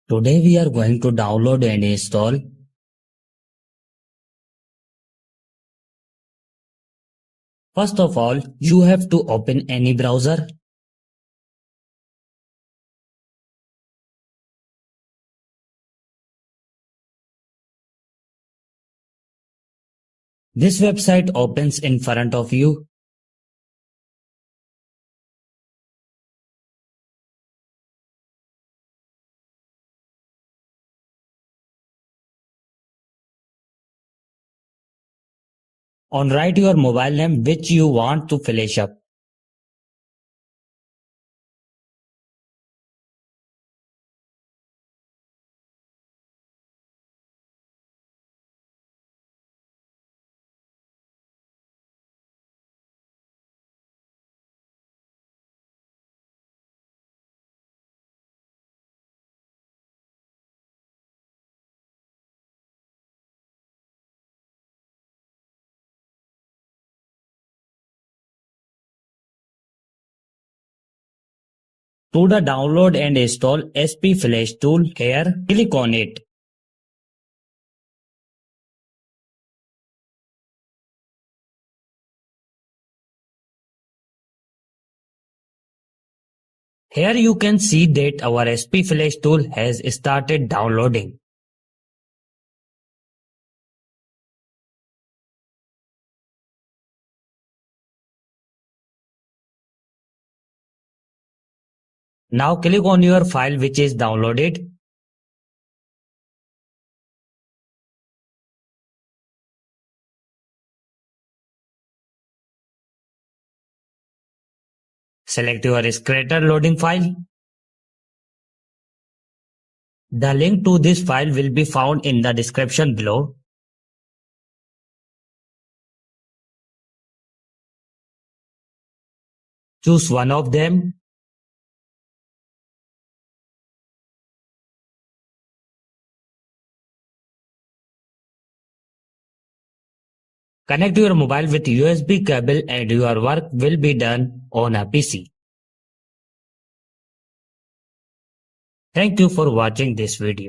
Today we are going to download and install. First of all, you have to open any browser. This website opens in front of you. On write your mobile name which you want to flash up. To the download and install SP Flash tool here, click on it. Here you can see that our SP Flash tool has started downloading. Now click on your file which is downloaded. Select your Scratter loading file. The link to this file will be found in the description below. Choose one of them. Connect your mobile with USB cable and your work will be done on a PC. Thank you for watching this video.